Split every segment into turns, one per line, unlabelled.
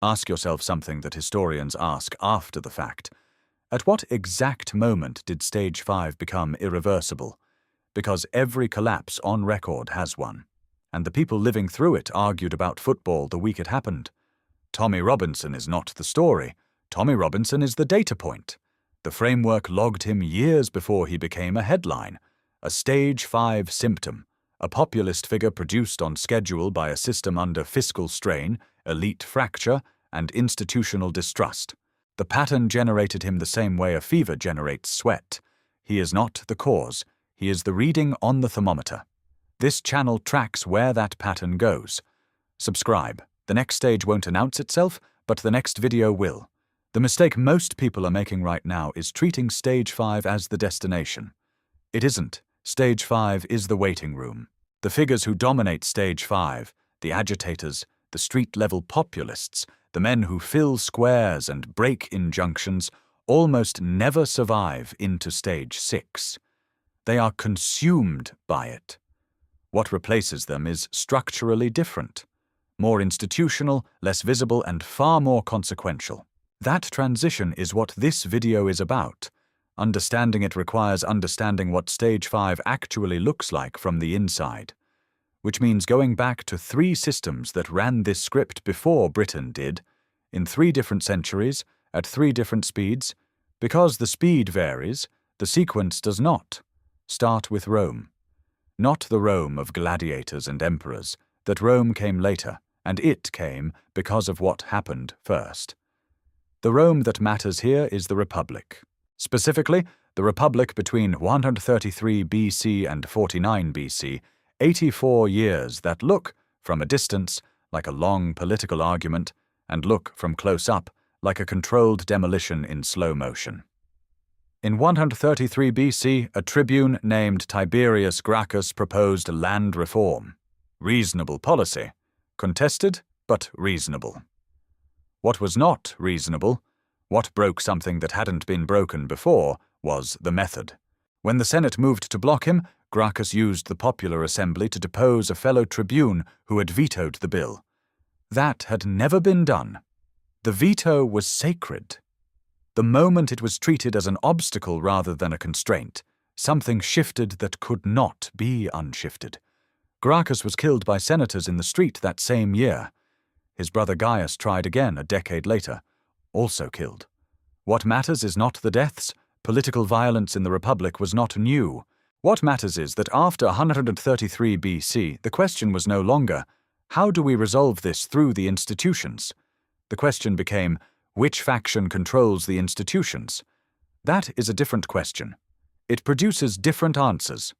Ask yourself something that historians ask after the fact. At what exact moment did Stage 5 become irreversible? Because every collapse on record has one. And the people living through it argued about football the week it happened. Tommy Robinson is not the story. Tommy Robinson is the data point. The framework logged him years before he became a headline, a Stage 5 symptom, a populist figure produced on schedule by a system under fiscal strain, elite fracture, and institutional distrust. The pattern generated him the same way a fever generates sweat. He is not the cause. He is the reading on the thermometer. This channel tracks where that pattern goes. Subscribe. The next stage won't announce itself, but the next video will. The mistake most people are making right now is treating Stage 5 as the destination. It isn't. Stage 5 is the waiting room. The figures who dominate Stage 5, the agitators, the street-level populists, the men who fill squares and break injunctions, almost never survive into Stage 6. They are consumed by it. What replaces them is structurally different, more institutional, less visible, and far more consequential. That transition is what this video is about. Understanding it requires understanding what Stage 5 actually looks like from the inside, which means going back to 3 systems that ran this script before Britain did, in 3 different centuries, at 3 different speeds. Because the speed varies, the sequence does not. Start with Rome. Not the Rome of gladiators and emperors, that Rome came later, and it came because of what happened first. The Rome that matters here is the Republic. Specifically, the Republic between 133 BC and 49 BC, 84 years that look, from a distance, like a long political argument, and look from close up like a controlled demolition in slow motion. In 133 BC, a tribune named Tiberius Gracchus proposed land reform. Reasonable policy. Contested, but reasonable. What was not reasonable, what broke something that hadn't been broken before, was the method. When the Senate moved to block him, Gracchus used the popular assembly to depose a fellow tribune who had vetoed the bill. That had never been done. The veto was sacred. The moment it was treated as an obstacle rather than a constraint, something shifted that could not be unshifted. Gracchus was killed by senators in the street that same year. His brother Gaius tried again a decade later, also killed. What matters is not the deaths. Political violence in the Republic was not new. What matters is that after 133 BC, the question was no longer, how do we resolve this through the institutions? The question became, which faction controls the institutions? That is a different question. It produces different answers.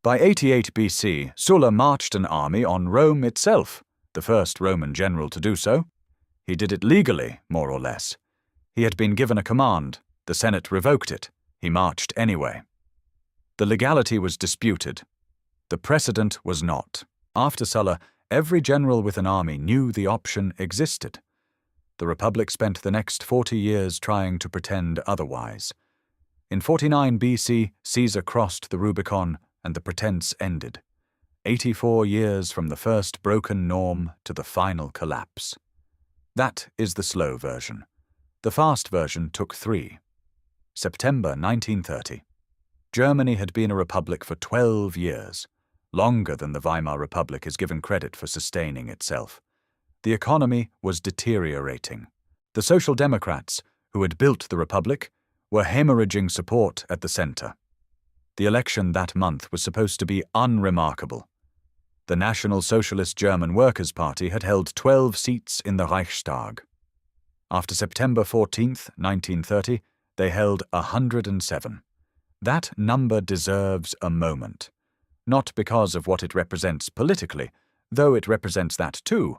By 88 BC, Sulla marched an army on Rome itself, the first Roman general to do so. He did it legally, more or less. He had been given a command. The Senate revoked it. He marched anyway. The legality was disputed. The precedent was not. After Sulla, every general with an army knew the option existed. The Republic spent the next 40 years trying to pretend otherwise. In 49 BC, Caesar crossed the Rubicon, and the pretense ended. 84 years from the first broken norm to the final collapse. That is the slow version. The fast version took 3. September 1930. Germany had been a republic for 12 years, longer than the Weimar Republic is given credit for sustaining itself. The economy was deteriorating. The Social Democrats, who had built the Republic, were hemorrhaging support at the center. The election that month was supposed to be unremarkable. The National Socialist German Workers' Party had held 12 seats in the Reichstag. After September 14, 1930, they held 107. That number deserves a moment. Not because of what it represents politically, though it represents that too,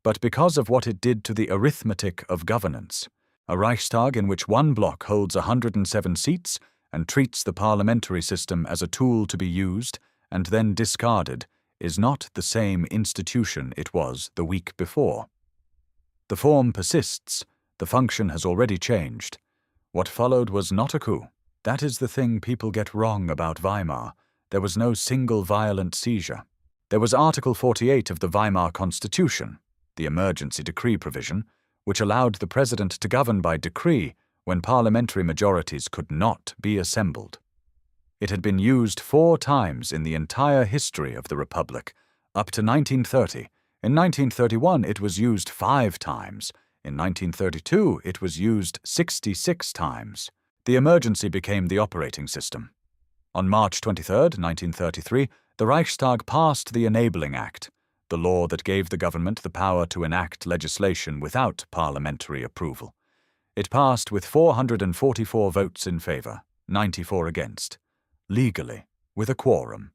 but because of what it did to the arithmetic of governance. A Reichstag in which one bloc holds 107 seats and treats the parliamentary system as a tool to be used and then discarded is not the same institution it was the week before. The form persists. The function has already changed. What followed was not a coup. That is the thing people get wrong about Weimar. There was no single violent seizure. There was Article 48 of the Weimar Constitution, the emergency decree provision, which allowed the president to govern by decree when parliamentary majorities could not be assembled. It had been used 4 times in the entire history of the Republic, up to 1930. In 1931 it was used 5 times. In 1932 it was used 66 times. The emergency became the operating system. On March 23, 1933, the Reichstag passed the Enabling Act, the law that gave the government the power to enact legislation without parliamentary approval. It passed with 444 votes in favour, 94 against, legally, with a quorum,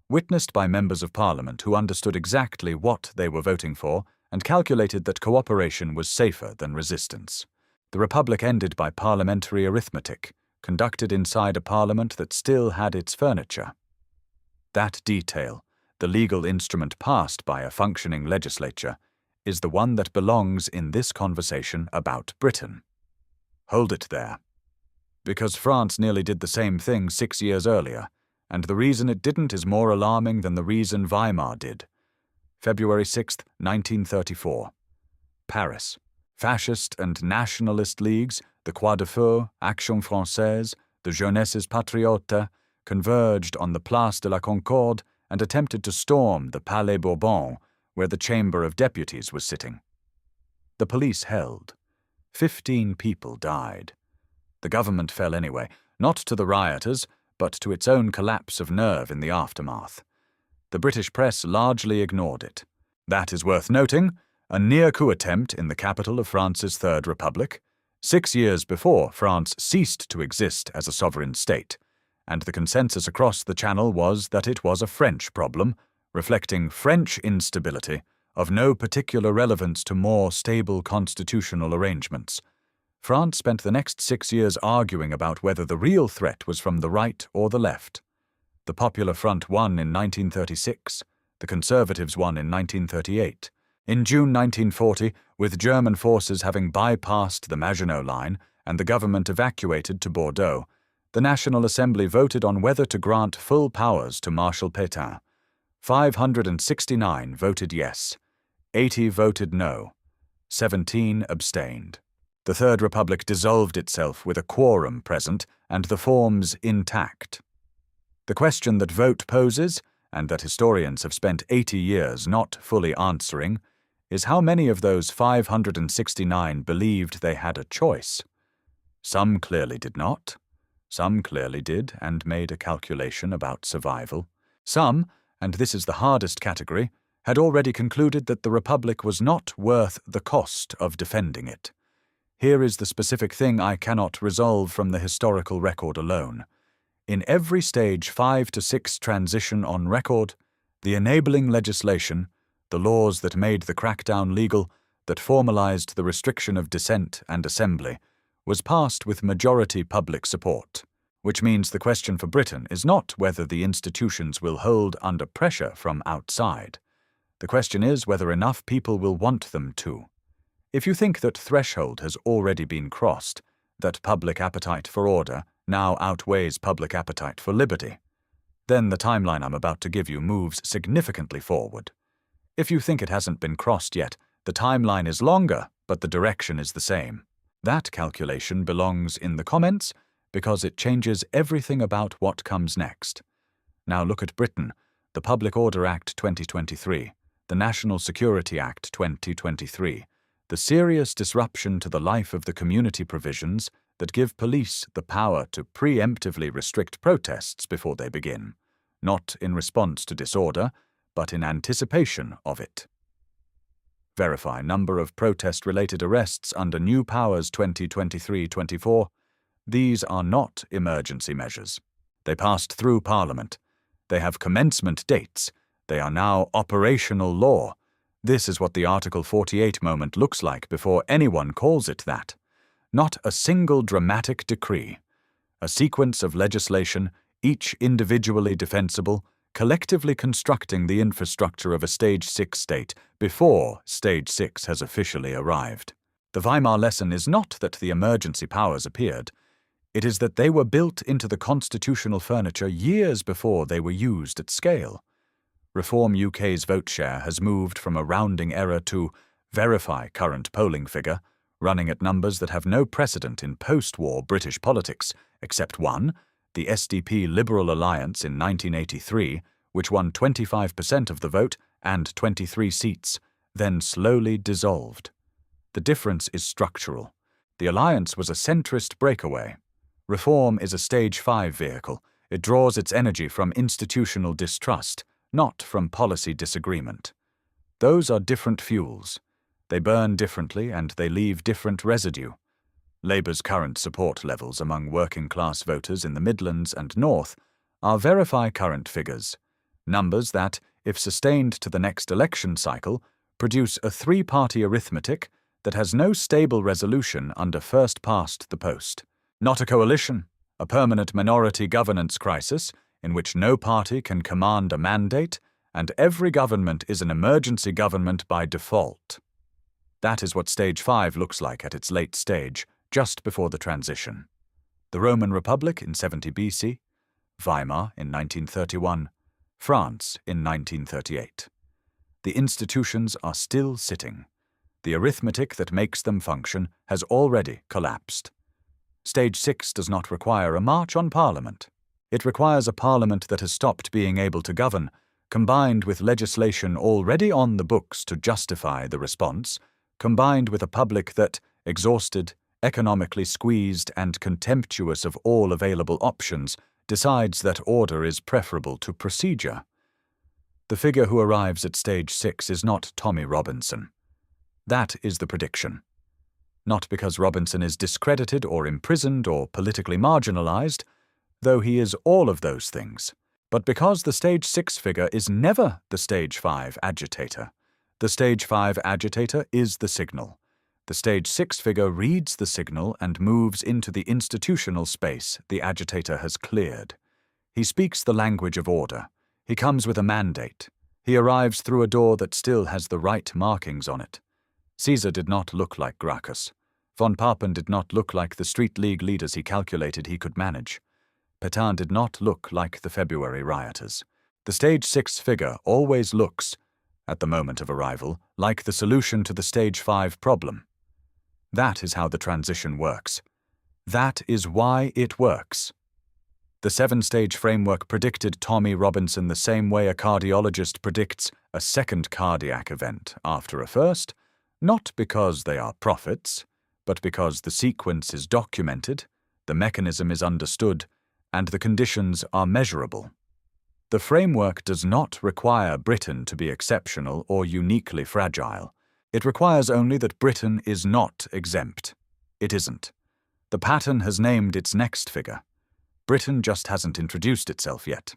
witnessed by members of Parliament who understood exactly what they were voting for and calculated that cooperation was safer than resistance. The Republic ended by parliamentary arithmetic, conducted inside a parliament that still had its furniture. That detail, the legal instrument passed by a functioning legislature, is the one that belongs in this conversation about Britain. Hold it there. Because France nearly did the same thing 6 years earlier, and the reason it didn't is more alarming than the reason Weimar did. February 6, 1934. Paris. Fascist and nationalist leagues, the Croix de Feu, Action Française, the Jeunesses Patriotes, converged on the Place de la Concorde and attempted to storm the Palais Bourbon, where the Chamber of Deputies was sitting. The police held. 15 people died. The government fell anyway, not to the rioters, but to its own collapse of nerve in the aftermath. The British press largely ignored it. That is worth noting, a near-coup attempt in the capital of France's Third Republic, 6 years before France ceased to exist as a sovereign state, and the consensus across the Channel was that it was a French problem, reflecting French instability, of no particular relevance to more stable constitutional arrangements. France spent the next 6 years arguing about whether the real threat was from the right or the left. The Popular Front won in 1936, the Conservatives won in 1938. In June 1940, with German forces having bypassed the Maginot Line and the government evacuated to Bordeaux, the National Assembly voted on whether to grant full powers to Marshal Pétain. 569 voted yes, 80 voted no, 17 abstained. The Third Republic dissolved itself with a quorum present and the forms intact. The question that vote poses, and that historians have spent 80 years not fully answering, is how many of those 569 believed they had a choice. Some clearly did not. Some clearly did and made a calculation about survival. Some, and this is the hardest category, had already concluded that the Republic was not worth the cost of defending it. Here is the specific thing I cannot resolve from the historical record alone. In every stage 5 to 6 transition on record, the enabling legislation, the laws that made the crackdown legal, that formalized the restriction of dissent and assembly, was passed with majority public support, which means the question for Britain is not whether the institutions will hold under pressure from outside. The question is whether enough people will want them to. If you think that threshold has already been crossed, that public appetite for order now outweighs public appetite for liberty, then the timeline I'm about to give you moves significantly forward. If you think it hasn't been crossed yet, the timeline is longer, but the direction is the same. That calculation belongs in the comments because it changes everything about what comes next. Now look at Britain, the Public Order Act 2023, the National Security Act 2023, the serious disruption to the life of the community provisions that give police the power to preemptively restrict protests before they begin, not in response to disorder, but in anticipation of it. Verify number of protest-related arrests under New Powers 2023-24. These are not emergency measures. They passed through Parliament. They have commencement dates. They are now operational law. This is what the Article 48 moment looks like before anyone calls it that. Not a single dramatic decree. A sequence of legislation, each individually defensible, collectively constructing the infrastructure of a Stage 6 state before Stage 6 has officially arrived. The Weimar lesson is not that the emergency powers appeared. It is that they were built into the constitutional furniture years before they were used at scale. Reform UK's vote share has moved from a rounding error to verify current polling figure, running at numbers that have no precedent in post-war British politics, except one, the SDP Liberal Alliance in 1983, which won 25% of the vote and 23 seats, then slowly dissolved. The difference is structural. The alliance was a centrist breakaway. Reform is a Stage 5 vehicle. It draws its energy from institutional distrust, not from policy disagreement. Those are different fuels. They burn differently and they leave different residue. Labour's current support levels among working-class voters in the Midlands and North are verify current figures, numbers that, if sustained to the next election cycle, produce a three-party arithmetic that has no stable resolution under first past the post. Not a coalition, a permanent minority governance crisis in which no party can command a mandate and every government is an emergency government by default. That is what Stage 5 looks like at its late stage, just before the transition. The Roman Republic in 70 BC, Weimar in 1931, France in 1938. The institutions are still sitting. The arithmetic that makes them function has already collapsed. Stage 6 does not require a march on Parliament. It requires a Parliament that has stopped being able to govern, combined with legislation already on the books to justify the response, combined with a public that, exhausted, economically squeezed and contemptuous of all available options, decides that order is preferable to procedure. The figure who arrives at Stage 6 is not Tommy Robinson. That is the prediction. Not because Robinson is discredited or imprisoned or politically marginalized, though he is all of those things, but because the Stage 6 figure is never the Stage 5 agitator. The Stage 5 agitator is the signal. The Stage 6 figure reads the signal and moves into the institutional space the agitator has cleared. He speaks the language of order. He comes with a mandate. He arrives through a door that still has the right markings on it. Caesar did not look like Gracchus. Von Papen did not look like the street league leaders he calculated he could manage. Pétain did not look like the February rioters. The Stage 6 figure always looks, at the moment of arrival, like the solution to the Stage 5 problem. That is how the transition works. That is why it works. The 7-stage framework predicted Tommy Robinson the same way a cardiologist predicts a second cardiac event after a first, not because they are prophets, but because the sequence is documented, the mechanism is understood, and the conditions are measurable. The framework does not require Britain to be exceptional or uniquely fragile. It requires only that Britain is not exempt. It isn't. The pattern has named its next figure. Britain just hasn't introduced itself yet.